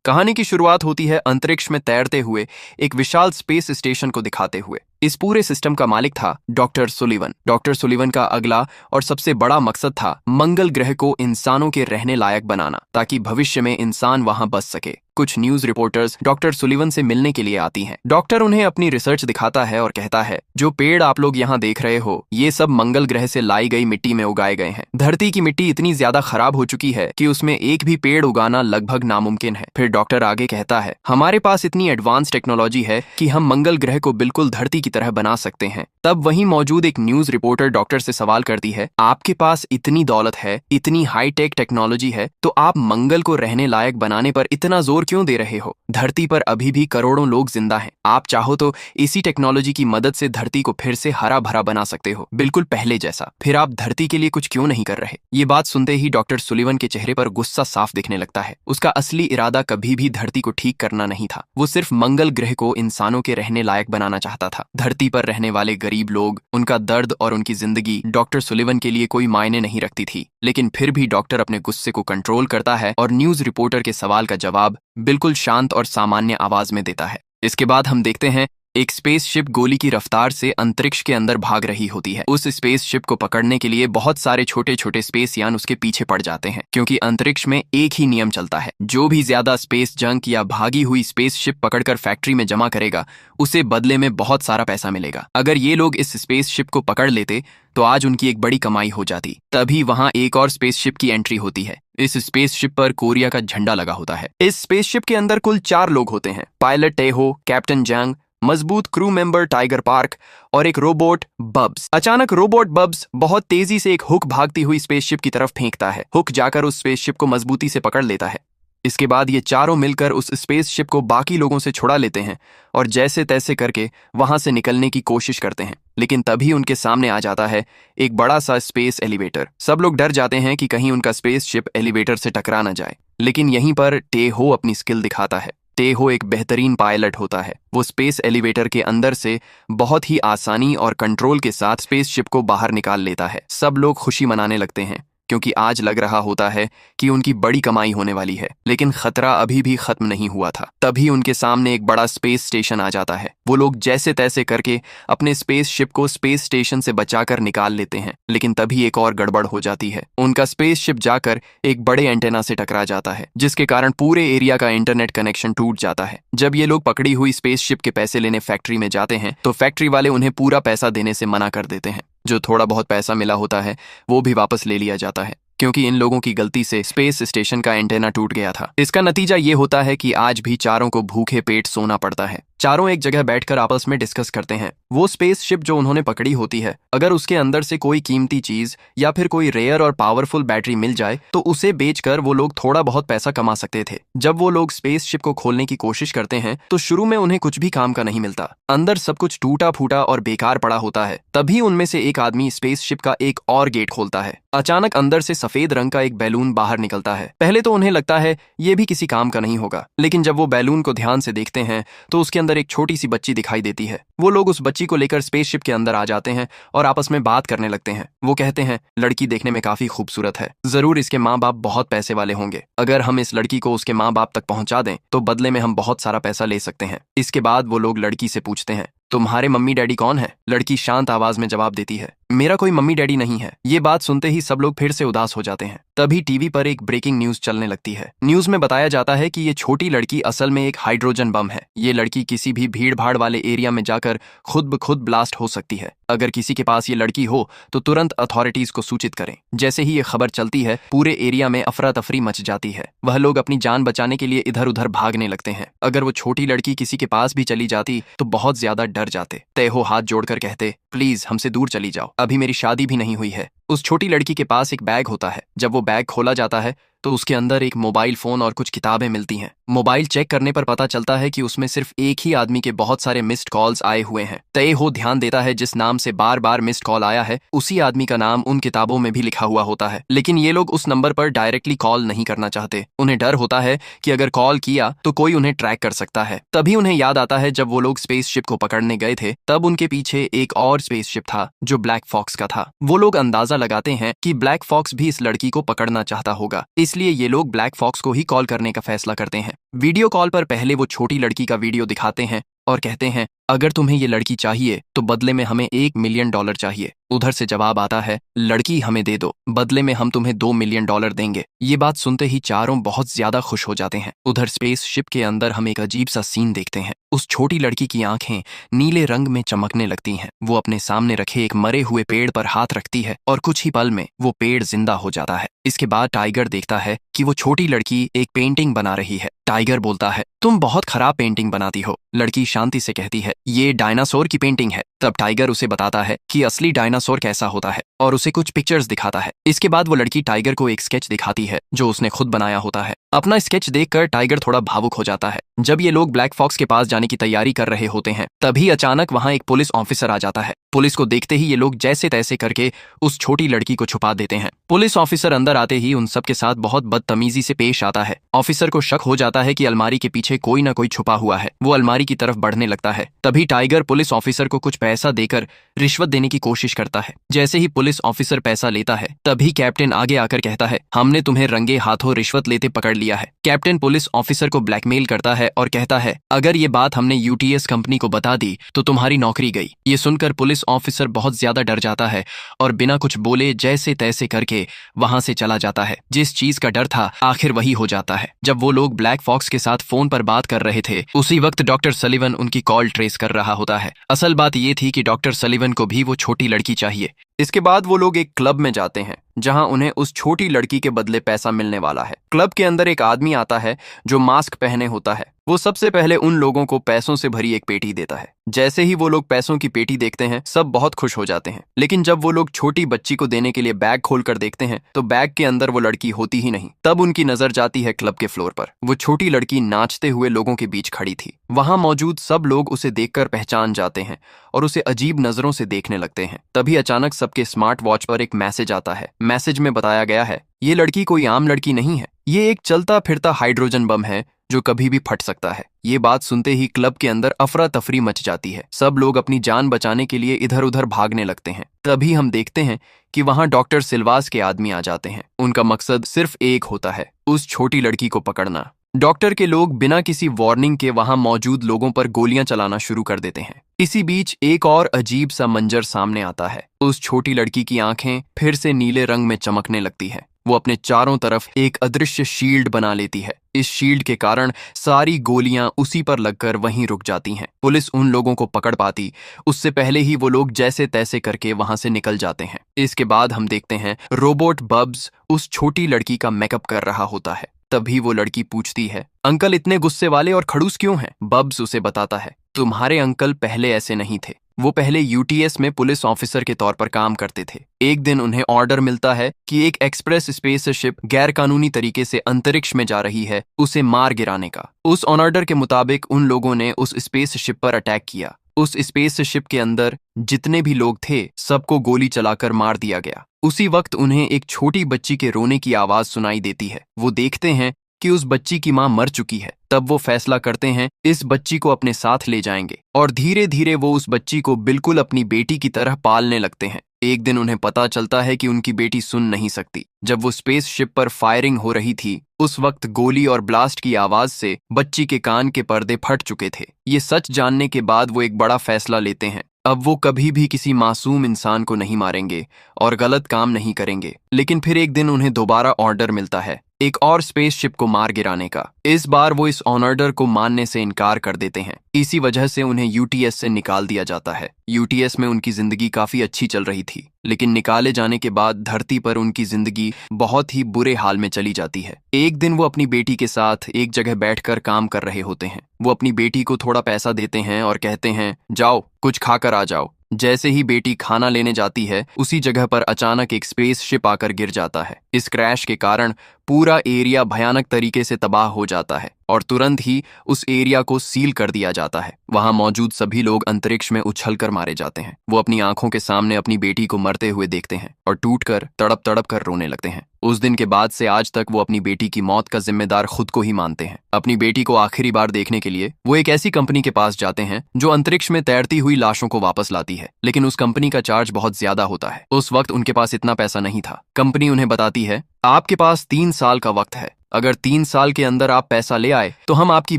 कहानी की शुरुआत होती है अंतरिक्ष में तैरते हुए एक विशाल स्पेस स्टेशन को दिखाते हुए। इस पूरे सिस्टम का मालिक था डॉक्टर सुलिवन। डॉक्टर सुलिवन का अगला और सबसे बड़ा मकसद था मंगल ग्रह को इंसानों के रहने लायक बनाना, ताकि भविष्य में इंसान वहां बस सके। कुछ न्यूज रिपोर्टर्स डॉक्टर सुलिवन से मिलने के लिए आती हैं। डॉक्टर उन्हें अपनी रिसर्च दिखाता है और कहता है, जो पेड़ आप लोग यहाँ देख रहे हो, ये सब मंगल ग्रह से लाई गई मिट्टी में उगाए गए हैं। धरती की मिट्टी इतनी ज्यादा खराब हो चुकी है कि उसमें एक भी पेड़ उगाना लगभग नामुमकिन है। फिर डॉक्टर आगे कहता है, हमारे पास इतनी एडवांस टेक्नोलॉजी है कि हम मंगल ग्रह को बिल्कुल धरती की तरह बना सकते हैं। तब वहीं मौजूद एक न्यूज रिपोर्टर डॉक्टर से सवाल करती है, आपके पास इतनी दौलत है, इतनी हाईटेक टेक्नोलॉजी है, तो आप मंगल को रहने लायक बनाने पर इतना जोर क्यों दे रहे हो? धरती पर अभी भी करोड़ों लोग जिंदा हैं। आप चाहो तो इसी टेक्नोलॉजी की मदद से धरती को फिर से हरा भरा बना सकते हो, बिल्कुल पहले जैसा। फिर आप धरती के लिए कुछ क्यों नहीं कर रहे? ये बात सुनते ही डॉक्टर सुलिवन के चेहरे पर गुस्सा साफ दिखने लगता है। उसका असली इरादा कभी भी धरती को ठीक करना नहीं था। वो सिर्फ मंगल ग्रह को इंसानों के रहने लायक बनाना चाहता था। धरती पर रहने वाले गरीब लोग, उनका दर्द और उनकी जिंदगी डॉक्टर सुलिवन के लिए कोई मायने नहीं रखती थी। लेकिन फिर भी डॉक्टर अपने गुस्से को कंट्रोल करता है और न्यूज रिपोर्टर के सवाल का जवाब बिल्कुल शांत और सामान्य आवाज में देता है। इसके बाद हम देखते हैं एक स्पेसशिप गोली की रफ्तार से अंतरिक्ष के अंदर भाग रही होती है। उस स्पेसशिप को पकड़ने के लिए बहुत सारे छोटे छोटे स्पेस यान उसके पीछे पड़ जाते हैं, क्योंकि अंतरिक्ष में एक ही नियम चलता है, जो भी ज्यादा स्पेस जंक या भागी हुई स्पेसशिप पकड़कर फैक्ट्री में जमा करेगा, उसे बदले में बहुत सारा पैसा मिलेगा। अगर ये लोग इस स्पेसशिप को पकड़ लेते तो आज उनकी एक बड़ी कमाई हो जाती। तभी वहां एक और स्पेसशिप की एंट्री होती है। इस स्पेसशिप पर कोरिया का झंडा लगा होता है। इस स्पेसशिप के अंदर कुल 4 लोग होते हैं, पायलट टेहो, कैप्टन जंग, मजबूत क्रू मेंबर टाइगर पार्क और एक रोबोट बब्स। अचानक रोबोट बब्स बहुत तेजी से एक हुक भागती हुई स्पेसशिप की तरफ फेंकता है। हुक जाकर उस स्पेसशिप को मजबूती से पकड़ लेता है। इसके बाद ये चारों मिलकर उस स्पेसशिप को बाकी लोगों से छुड़ा लेते हैं और जैसे तैसे करके वहां से निकलने की कोशिश करते हैं। लेकिन तभी उनके सामने आ जाता है एक बड़ा सा स्पेस एलिवेटर। सब लोग डर जाते हैं कि कहीं उनका स्पेसशिप एलिवेटर से टकरा ना जाए। लेकिन यहीं पर टेहो अपनी स्किल दिखाता है। टेहो एक बेहतरीन पायलट होता है। वो स्पेस एलिवेटर के अंदर से बहुत ही आसानी और कंट्रोल के साथ स्पेसशिप को बाहर निकाल लेता है। सब लोग खुशी मनाने लगते हैं, क्योंकि आज लग रहा होता है कि उनकी बड़ी कमाई होने वाली है। लेकिन खतरा अभी भी खत्म नहीं हुआ था। तभी उनके सामने एक बड़ा स्पेस स्टेशन आ जाता है। वो लोग जैसे तैसे करके अपने स्पेसशिप को स्पेस स्टेशन से बचाकर निकाल लेते हैं। लेकिन तभी एक और गड़बड़ हो जाती है। उनका स्पेसशिप जाकर एक बड़े एंटेना से टकरा जाता है, जिसके कारण पूरे एरिया का इंटरनेट कनेक्शन टूट जाता है। जब ये लोग पकड़ी हुई स्पेसशिप के पैसे लेने फैक्ट्री में जाते हैं तो फैक्ट्री वाले उन्हें पूरा पैसा देने से मना कर देते हैं। जो थोड़ा बहुत पैसा मिला होता है वो भी वापस ले लिया जाता है, क्योंकि इन लोगों की गलती से स्पेस स्टेशन का एंटेना टूट गया था। इसका नतीजा ये होता है कि आज भी चारों को भूखे पेट सोना पड़ता है। चारों एक जगह बैठकर आपस में डिस्कस करते हैं। वो स्पेसशिप जो उन्होंने पकड़ी होती है, अगर उसके अंदर से कोई कीमती चीज या फिर कोई रेयर और पावरफुल बैटरी मिल जाए तो उसे बेचकर वो लोग थोड़ा बहुत पैसा कमा सकते थे। जब वो लोग स्पेसशिप को खोलने की कोशिश करते हैं तो शुरू में उन्हें कुछ भी काम का नहीं मिलता। अंदर सब कुछ टूटा फूटा और बेकार पड़ा होता है। तभी उनमें से एक आदमी स्पेसशिप का एक और गेट खोलता है। अचानक अंदर से सफेद रंग का एक बैलून बाहर निकलता है। पहले तो उन्हें लगता है ये भी किसी काम का नहीं होगा, लेकिन जब वो बैलून को ध्यान से देखते हैं तो उसके अंदर एक छोटी सी बच्ची दिखाई देती है। वो लोग उस बच्ची को लेकर स्पेसशिप के अंदर आ जाते हैं और आपस में बात करने लगते हैं। वो कहते हैं, लड़की देखने में काफी खूबसूरत है, जरूर इसके माँ बाप बहुत पैसे वाले होंगे। अगर हम इस लड़की को उसके माँ बाप तक पहुंचा दें तो बदले में हम बहुत सारा पैसा ले सकते हैं। इसके बाद वो लोग लड़की से पूछते हैं, तुम्हारे मम्मी डैडी कौन है? लड़की शांत आवाज में जवाब देती है, मेरा कोई मम्मी डैडी नहीं है। ये बात सुनते ही सब लोग फिर से उदास हो जाते हैं। तभी टीवी पर एक ब्रेकिंग न्यूज चलने लगती है। न्यूज में बताया जाता है कि ये छोटी लड़की असल में एक हाइड्रोजन बम है। ये लड़की किसी भी भीड़ भाड़ वाले एरिया में जाकर खुद ब खुद ब्लास्ट हो सकती है। अगर किसी के पास ये लड़की हो तो तुरंत अथॉरिटीज को सूचित करें। जैसे ही ये खबर चलती है पूरे एरिया में अफरा तफरी मच जाती है। वह लोग अपनी जान बचाने के लिए इधर उधर भागने लगते हैं। अगर वो छोटी लड़की किसी के पास भी चली जाती तो बहुत ज्यादा डर जाते। टेहो हाथ जोड़कर कहते, प्लीज हमसे दूर चली जाओ, अभी मेरी शादी भी नहीं हुई है। उस छोटी लड़की के पास एक बैग होता है। जब वो बैग खोला जाता है तो उसके अंदर एक मोबाइल फोन और कुछ किताबें मिलती हैं। मोबाइल चेक करने पर पता चलता है कि उसमें सिर्फ एक ही आदमी के बहुत सारे मिस्ड कॉल्स आए हुए हैं। टेहो ध्यान देता है जिस नाम से बार बार मिस्ड कॉल आया है उसी आदमी का नाम उन किताबों में भी लिखा हुआ होता है। लेकिन ये लोग उस नंबर पर डायरेक्टली कॉल नहीं करना चाहते। उन्हें डर होता है कि अगर कॉल किया तो कोई उन्हें ट्रैक कर सकता है। तभी उन्हें याद आता है जब वो लोग स्पेसशिप को पकड़ने गए थे तब उनके पीछे एक और स्पेसशिप था जो ब्लैक फॉक्स का था। वो लोग अंदाजा अंदाजा लगाते हैं कि ब्लैक फॉक्स भी इस लड़की को पकड़ना चाहता होगा, इसलिए ये लोग ब्लैक फॉक्स को ही कॉल करने का फैसला करते हैं। वीडियो कॉल पर पहले वो छोटी लड़की का वीडियो दिखाते हैं और कहते हैं, अगर तुम्हें ये लड़की चाहिए तो बदले में हमें $1 मिलियन चाहिए। उधर से जवाब आता है, लड़की हमें दे दो, बदले में हम तुम्हें $2 मिलियन देंगे। ये बात सुनते ही चारों बहुत ज्यादा खुश हो जाते हैं। उधर स्पेसशिप के अंदर हम एक अजीब सा सीन देखते हैं। उस छोटी लड़की की आंखें नीले रंग में चमकने लगती हैं। वो अपने सामने रखे एक मरे हुए पेड़ पर हाथ रखती है और कुछ ही पल में वो पेड़ जिंदा हो जाता है। इसके बाद टाइगर देखता है कि वो छोटी लड़की एक पेंटिंग बना रही है। टाइगर बोलता है, तुम बहुत खराब पेंटिंग बनाती हो। लड़की शांति से कहती है, ये डायनासोर की पेंटिंग है। तब टाइगर उसे बताता है कि असली डायनासोर कैसा होता है और उसे कुछ पिक्चर्स दिखाता है। इसके बाद वो लड़की टाइगर को एक स्केच दिखाती है जो उसने खुद बनाया होता है। अपना स्केच देखकर टाइगर थोड़ा भावुक हो जाता है। जब ये लोग ब्लैक फॉक्स के पास जाने की तैयारी कर रहे होते हैं, तभी अचानक वहां एक पुलिस ऑफिसर आ जाता है। पुलिस को देखते ही ये लोग जैसे तैसे करके उस छोटी लड़की को छुपा देते हैं। पुलिस ऑफिसर अंदर आते ही उन सब के साथ बहुत बदतमीजी से पेश आता है। ऑफिसर को शक हो जाता है कि अलमारी के पीछे कोई ना कोई छुपा हुआ है। वो अलमारी की तरफ बढ़ने लगता है। तभी टाइगर पुलिस ऑफिसर को कुछ पैसा देकर रिश्वत देने की कोशिश करता है। जैसे ही पुलिस ऑफिसर पैसा लेता है, तभी कैप्टन आगे आकर कहता है, हमने तुम्हें रंगे हाथों रिश्वत लेते पकड़ लिया है। कैप्टन पुलिस ऑफिसर को ब्लैकमेल करता है और कहता है, अगर ये बात हमने यूटीएस कंपनी को बता दी तो तुम्हारी नौकरी गई। ये सुनकर पुलिस ऑफिसर बहुत ज्यादा डर जाता है और बिना कुछ बोले जैसे तैसे करके वहां से चला जाता है। जिस चीज का डर था आखिर वही हो जाता है। जब वो लोग ब्लैक फॉक्स के साथ फोन पर बात कर रहे थे, उसी वक्त डॉक्टर सलीवन उनकी कॉल ट्रेस कर रहा होता है। असल बात ये थी कि डॉक्टर सलीवन को भी वो छोटी लड़की चाहिए। इसके बाद वो लोग एक क्लब में जाते हैं जहां उन्हें उस छोटी लड़की के बदले पैसा मिलने वाला है। क्लब के अंदर एक आदमी आता है जो मास्क पहने होता है। वो सबसे पहले उन लोगों को पैसों से भरी एक पेटी देता है। जैसे ही वो लोग पैसों की पेटी देखते हैं, सब बहुत खुश हो जाते हैं। लेकिन जब वो लोग छोटी बच्ची को देने के लिए बैग खोलकर देखते हैं तो बैग के अंदर वो लड़की होती ही नहीं। तब उनकी नजर जाती है क्लब के फ्लोर पर। वो छोटी लड़की नाचते हुए लोगों के बीच खड़ी थी। वहां मौजूद सब लोग उसे देखकर पहचान जाते हैं और उसे अजीब नजरों से देखने लगते हैं। तभी अचानक सबके स्मार्ट वॉच पर एक मैसेज आता है। मैसेज में बताया गया है, ये लड़की कोई आम लड़की नहीं है, ये एक चलता फिरता हाइड्रोजन बम है जो कभी भी फट सकता है। ये बात सुनते ही क्लब के अंदर अफरा तफरी मच जाती है। सब लोग अपनी जान बचाने के लिए इधर उधर भागने लगते हैं। तभी हम देखते हैं कि वहां डॉक्टर सिल्वास के आदमी आ जाते हैं। उनका मकसद सिर्फ एक होता है, उस छोटी लड़की को पकड़ना। डॉक्टर के लोग बिना किसी वार्निंग के वहां मौजूद लोगों पर गोलियां चलाना शुरू कर देते हैं। इसी बीच एक और अजीब सा मंजर सामने आता है। उस छोटी लड़की की आंखें फिर से नीले रंग में चमकने लगती है। वो अपने चारों तरफ एक अदृश्य शील्ड बना लेती है। इस शील्ड के कारण सारी गोलियां उसी पर लगकर वहीं रुक जाती हैं। पुलिस उन लोगों को पकड़ पाती उससे पहले ही वो लोग जैसे तैसे करके वहां से निकल जाते हैं। इसके बाद हम देखते हैं रोबोट बब्स उस छोटी लड़की का मेकअप कर रहा होता है। तभी वो लड़की पूछती है, अंकल इतने गुस्से वाले और खड़ूस क्यों हैं? बब्स उसे बताता है, तुम्हारे अंकल पहले ऐसे नहीं थे। वो पहले यूटीएस में पुलिस ऑफिसर के तौर पर काम करते थे। एक दिन उन्हें ऑर्डर मिलता है कि एक एक्सप्रेस स्पेसशिप गैर कानूनी तरीके से अंतरिक्ष में जा रही है, उसे मार गिराने का। उस ऑर्डर के मुताबिक उन लोगों ने उस स्पेसशिप पर अटैक किया। उस स्पेसशिप के अंदर जितने भी लोग थे सबको गोली चलाकर मार दिया गया। उसी वक्त उन्हें एक छोटी बच्ची के रोने की आवाज सुनाई देती है। वो देखते हैं कि उस बच्ची की मां मर चुकी है। तब वो फैसला करते हैं इस बच्ची को अपने साथ ले जाएंगे और धीरे धीरे वो उस बच्ची को बिल्कुल अपनी बेटी की तरह पालने लगते हैं। एक दिन उन्हें पता चलता है कि उनकी बेटी सुन नहीं सकती। जब वो स्पेसशिप पर फायरिंग हो रही थी, उस वक्त गोली और ब्लास्ट की आवाज से बच्ची के कान के पर्दे फट चुके थे। ये सच जानने के बाद वो एक बड़ा फैसला लेते हैं। अब वो कभी भी किसी मासूम इंसान को नहीं मारेंगे और गलत काम नहीं करेंगे। लेकिन फिर एक दिन उन्हें दोबारा ऑर्डर मिलता है एक और स्पेसशिप को मार गिराने का। इस बार वो इस ऑर्डर को मानने से इनकार कर देते हैं। इसी वजह से उन्हें यूटीएस से निकाल दिया जाता है। यूटीएस में उनकी जिंदगी काफी अच्छी चल रही थी, लेकिन निकाले जाने के बाद धरती पर उनकी जिंदगी बहुत ही बुरे हाल में चली जाती है। एक दिन वो अपनी बेटी के साथ एक जगह बैठकर काम कर रहे होते हैं। वो अपनी बेटी को थोड़ा पैसा देते हैं और कहते हैं, जाओ कुछ खाकर आ जाओ। जैसे ही बेटी खाना लेने जाती है, उसी जगह पर अचानक एक स्पेसशिप आकर गिर जाता है। इस क्रैश के कारण पूरा एरिया भयानक तरीके से तबाह हो जाता है और तुरंत ही उस एरिया को सील कर दिया जाता है। वहां मौजूद सभी लोग अंतरिक्ष में उछलकर मारे जाते हैं। वो अपनी आंखों के सामने अपनी बेटी को मरते हुए देखते हैं और टूटकर तड़प तड़प कर रोने लगते हैं। उस दिन के बाद से आज तक वो अपनी बेटी की मौत का जिम्मेदार खुद को ही मानते हैं। अपनी बेटी को आखिरी बार देखने के लिए वो एक ऐसी कंपनी के पास जाते हैं जो अंतरिक्ष में तैरती हुई लाशों को वापस लाती है, लेकिन उस कंपनी का चार्ज बहुत ज्यादा होता है। उस वक्त उनके पास इतना पैसा नहीं था। कंपनी उन्हें बताती है, आपके पास 3 साल का वक्त है। अगर 3 साल के अंदर आप पैसा ले आए तो हम आपकी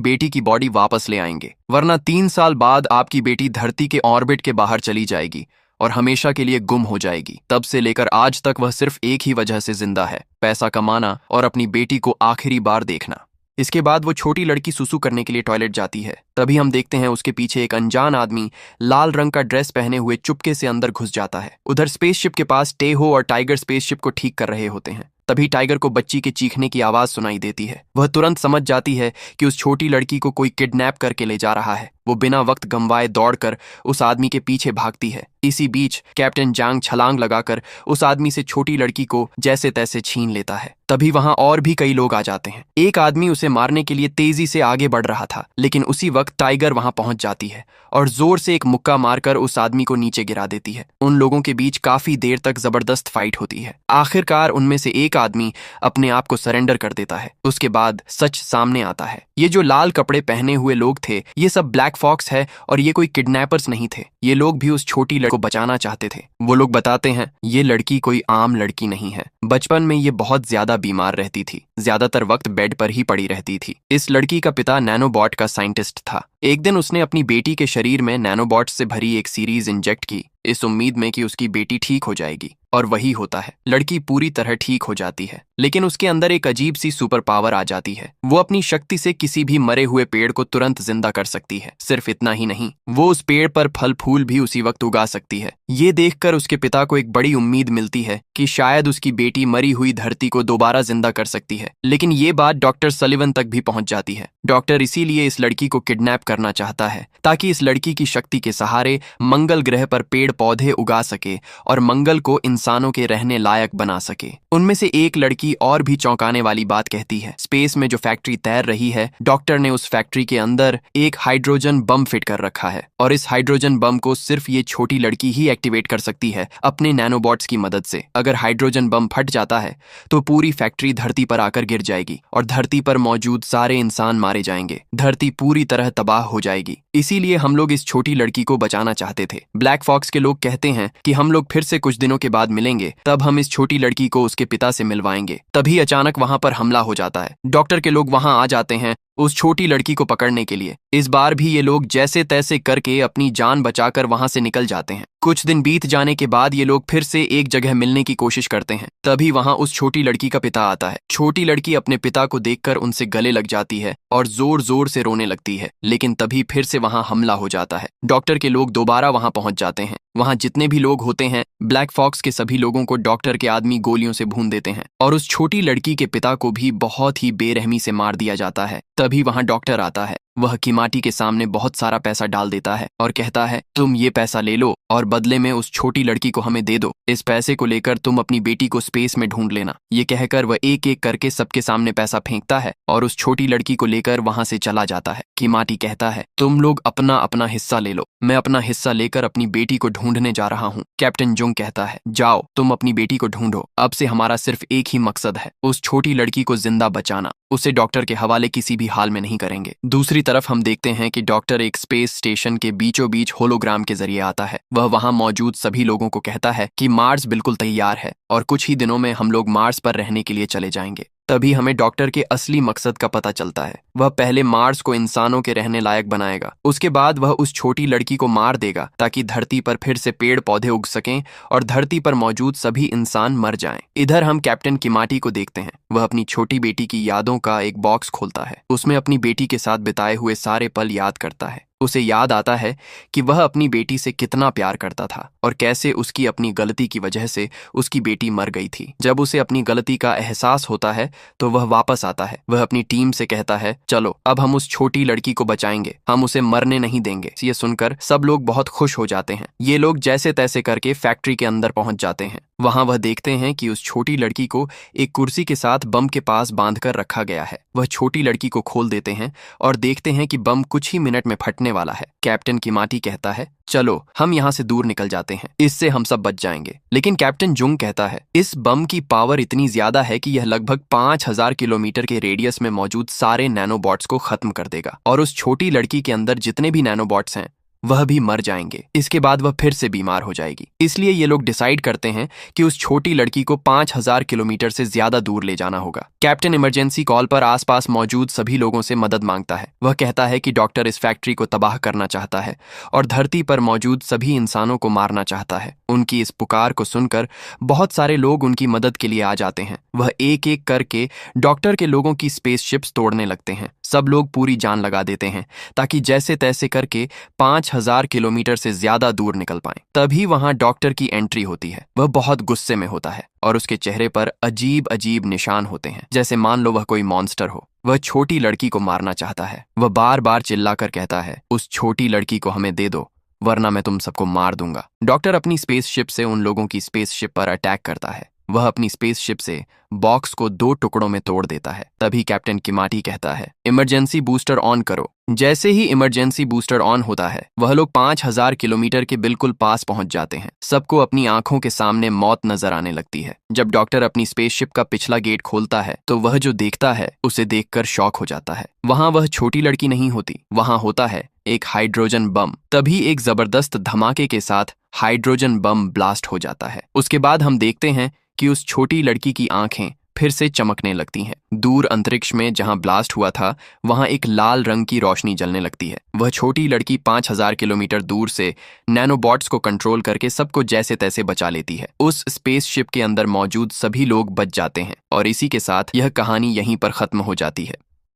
बेटी की बॉडी वापस ले आएंगे, वरना 3 साल बाद आपकी बेटी धरती के ऑर्बिट के बाहर चली जाएगी और हमेशा के लिए गुम हो जाएगी। तब से लेकर आज तक वह सिर्फ एक ही वजह से जिंदा है, पैसा कमाना और अपनी बेटी को आखिरी बार देखना। इसके बाद वो छोटी लड़की सुसु करने के लिए टॉयलेट जाती है। तभी हम देखते हैं उसके पीछे एक अनजान आदमी लाल रंग का ड्रेस पहने हुए चुपके से अंदर घुस जाता है। उधर स्पेसशिप के पास टेहो और टाइगर स्पेसशिप को ठीक कर रहे होते हैं। तभी टाइगर को बच्ची के चीखने की आवाज सुनाई देती है। वह तुरंत समझ जाती है कि उस छोटी लड़की को कोई किडनैप करके ले जा रहा है। वो बिना वक्त गंवाए दौड़कर उस आदमी के पीछे भागती है। इसी बीच कैप्टन जांग छलांग लगाकर उस आदमी से छोटी लड़की को जैसे तैसे छीन लेता है। तभी वहां और भी कई लोग आ जाते हैं। एक आदमी उसे मारने के लिए तेजी से आगे बढ़ रहा था, लेकिन उसी वक्त टाइगर वहां पहुंच जाती है और जोर से एक मुक्का मारकर उस आदमी को नीचे गिरा देती है। उन लोगों के बीच काफी देर तक जबरदस्त फाइट होती है। आखिरकार उनमें से एक आदमी अपने आप को सरेंडर कर देता है। उसके बाद सच सामने आता है। ये जो लाल कपड़े पहने हुए लोग थे, ये सब ब्लैक फॉक्स है और ये कोई किडनैपर्स नहीं थे। ये लोग भी उस छोटी लड़की को बचाना चाहते थे। वो लोग बताते हैं ये लड़की कोई आम लड़की नहीं है। बचपन में ये बहुत ज्यादा बीमार रहती थी, ज्यादातर वक्त बेड पर ही पड़ी रहती थी। इस लड़की का पिता नैनोबॉट का साइंटिस्ट था। एक दिन उसने अपनी बेटी के शरीर में नैनोबॉट से भरी एक सीरीज इंजेक्ट की, इस उम्मीद में कि उसकी बेटी ठीक हो जाएगी। और वही होता है, लड़की पूरी तरह ठीक हो जाती है, लेकिन उसके अंदर एक अजीब सी सुपर पावर आ जाती है। वो अपनी शक्ति से किसी भी मरे हुए पेड़ को तुरंत जिंदा कर सकती है। सिर्फ इतना ही नहीं, वो उस पेड़ पर फल फूल भी उसी वक्त उगा सकती है। ये देखकर उसके पिता को एक बड़ी उम्मीद मिलती है कि शायद उसकी बेटी मरी हुई धरती को दोबारा जिंदा कर सकती है। लेकिन ये बात डॉक्टर सलिवन तक भी पहुंच जाती है। डॉक्टर इसीलिए इस लड़की को किडनैप करना चाहता है, ताकि इस लड़की की शक्ति के सहारे मंगल ग्रह पर पेड़ पौधे उगा सके और मंगल को इंसानों के रहने लायक बना सके। उनमें से एक लड़की और भी चौंकाने वाली बात कहती है। स्पेस में जो फैक्ट्री तैर रही है, डॉक्टर ने उस फैक्ट्री के अंदर एक हाइड्रोजन बम फिट कर रखा है और इस हाइड्रोजन बम को सिर्फ ये छोटी लड़की ही एक्टिवेट कर सकती है अपने नैनोबॉट्स की मदद से। अगर हाइड्रोजन बम फट जाता है तो पूरी फैक्ट्री धरती पर आकर गिर जाएगी और धरती पर मौजूद सारे इंसान मारे जाएंगे। धरती पूरी तरह तबाह हो जाएगी। इसीलिए हम लोग इस छोटी लड़की को बचाना चाहते थे। ब्लैक फॉक्स के लोग कहते हैं कि हम लोग फिर से कुछ दिनों के बाद मिलेंगे, तब हम इस छोटी लड़की को उसके पिता से मिलवाएंगे। तभी अचानक वहां पर हमला हो जाता है। डॉक्टर के लोग वहां आ जाते हैं उस छोटी लड़की को पकड़ने के लिए। इस बार भी ये लोग जैसे तैसे करके अपनी जान बचाकर वहां से निकल जाते हैं। कुछ दिन बीत जाने के बाद ये लोग फिर से एक जगह मिलने की कोशिश करते हैं। तभी वहां उस छोटी लड़की का पिता आता है। छोटी लड़की अपने पिता को देखकर उनसे गले लग जाती है और जोर जोर से रोने लगती है, लेकिन तभी फिर से वहां हमला हो जाता है। डॉक्टर के लोग दोबारा वहां पहुंच जाते हैं। वहां जितने भी लोग होते हैं, ब्लैक फॉक्स के सभी लोगों को डॉक्टर के आदमी गोलियों से भून देते हैं और उस छोटी लड़की के पिता को भी बहुत ही बेरहमी से मार दिया जाता है। तभी वहां डॉक्टर आता है। वह किमाटी के सामने बहुत सारा पैसा डाल देता है और कहता है, तुम ये पैसा ले लो और बदले में उस छोटी लड़की को हमें दे दो। इस पैसे को लेकर तुम अपनी बेटी को स्पेस में ढूंढ लेना। ये कहकर वह एक एक करके सबके सामने पैसा फेंकता है और उस छोटी लड़की को लेकर वहां से चला जाता है। किमाटी कहता है, तुम लोग अपना अपना हिस्सा ले लो, मैं अपना हिस्सा लेकर अपनी बेटी को ढूंढने जा रहा हूँ। कैप्टन जुंग कहता है, जाओ तुम अपनी बेटी को ढूंढो। अब से हमारा सिर्फ एक ही मकसद है, उस छोटी लड़की को जिंदा बचाना। उसे डॉक्टर के हवाले किसी भी हाल में नहीं करेंगे। दूसरी तरफ हम देखते हैं कि डॉक्टर एक स्पेस स्टेशन के बीचों बीच होलोग्राम के जरिए आता है। वह वहां मौजूद सभी लोगों को कहता है कि मार्स बिल्कुल तैयार है और कुछ ही दिनों में हम लोग मार्स पर रहने के लिए चले जाएंगे। तभी हमें डॉक्टर के असली मकसद का पता चलता है। वह पहले मार्स को इंसानों के रहने लायक बनाएगा, उसके बाद वह उस छोटी लड़की को मार देगा ताकि धरती पर फिर से पेड़ पौधे उग सकें और धरती पर मौजूद सभी इंसान मर जाएं। इधर हम कैप्टन किमाटी को देखते हैं। वह अपनी छोटी बेटी की यादों का एक बॉक्स खोलता है। उसमें अपनी बेटी के साथ बिताए हुए सारे पल याद करता है। उसे याद आता है कि वह अपनी बेटी से कितना प्यार करता था और कैसे उसकी अपनी गलती की वजह से उसकी बेटी मर गई थी। जब उसे अपनी गलती का एहसास होता है तो वह वापस आता है। वह अपनी टीम से कहता है, चलो अब हम उस छोटी लड़की को बचाएंगे, हम उसे मरने नहीं देंगे। ये सुनकर सब लोग बहुत खुश हो जाते हैं। ये लोग जैसे तैसे करके फैक्ट्री के अंदर पहुंच जाते हैं। वहां वह देखते हैं कि उस छोटी लड़की को एक कुर्सी के साथ बम के पास बांधकर रखा गया है। वह छोटी लड़की को खोल देते हैं और देखते हैं कि बम कुछ ही मिनट में फटने वाला है। कैप्टन किमाटी कहता है, चलो हम यहाँ से दूर निकल जाते हैं, इससे हम सब बच जाएंगे। लेकिन कैप्टन जुंग कहता है, इस बम की पावर इतनी ज्यादा है कि यह लगभग 5000 किलोमीटर के रेडियस में मौजूद सारे नैनोबॉट्स को खत्म कर देगा और उस छोटी लड़की के अंदर जितने भी नैनोबॉट्स हैं वह भी मर जाएंगे। इसके बाद वह फिर से बीमार हो जाएगी। इसलिए ये लोग डिसाइड करते हैं कि उस छोटी लड़की को 5000 किलोमीटर से ज्यादा दूर ले जाना होगा। कैप्टन इमरजेंसी कॉल पर आसपास मौजूद सभी लोगों से मदद मांगता है। वह कहता है कि डॉक्टर इस फैक्ट्री को तबाह करना चाहता है और धरती पर मौजूद सभी इंसानों को मारना चाहता है। उनकी इस पुकार को सुनकर बहुत सारे लोग उनकी मदद के लिए आ जाते हैं। वह एक एक करके डॉक्टर के लोगों की स्पेसशिप्स तोड़ने लगते हैं। सब लोग पूरी जान लगा देते हैं ताकि जैसे तैसे करके 5000 किलोमीटर से ज्यादा दूर निकल पाएं। तभी वहां डॉक्टर की एंट्री होती है। वह बहुत गुस्से में होता है और उसके चेहरे पर अजीब अजीब निशान होते हैं, जैसे मान लो वह कोई मॉन्स्टर हो। वह छोटी लड़की को मारना चाहता है। वह बार बार चिल्लाकर कहता है, उस छोटी लड़की को हमें दे दो वरना मैं तुम सबको मार दूंगा। डॉक्टर अपनी स्पेसशिप से उन लोगों की स्पेसशिप पर अटैक करता है। वह अपनी स्पेसशिप से बॉक्स को 2 टुकड़ों में तोड़ देता है। तभी कैप्टन किमाटी कहता है, इमरजेंसी बूस्टर ऑन करो। जैसे ही इमरजेंसी बूस्टर ऑन होता है वह लोग 5000 किलोमीटर के बिल्कुल पास पहुंच जाते हैं। सबको अपनी आंखों के सामने मौत नजर आने लगती है। जब डॉक्टर अपनी स्पेसशिप का पिछला गेट खोलता है तो वह जो देखता है उसे देखकर शॉक हो जाता है। वहां वह छोटी लड़की नहीं होती, वहां होता है एक हाइड्रोजन बम। तभी एक जबरदस्त धमाके के साथ हाइड्रोजन बम ब्लास्ट हो जाता है। उसके बाद हम देखते हैं कि उस छोटी लड़की की आंखें फिर से चमकने लगती हैं। दूर अंतरिक्ष में जहां ब्लास्ट हुआ था वहां एक लाल रंग की रोशनी जलने लगती है। वह छोटी लड़की 5000 किलोमीटर दूर से नैनोबॉट्स को कंट्रोल करके सबको जैसे तैसे बचा लेती है। उस स्पेसशिप के अंदर मौजूद सभी लोग बच जाते हैं और इसी के साथ यह कहानी यहीं पर खत्म हो जाती है।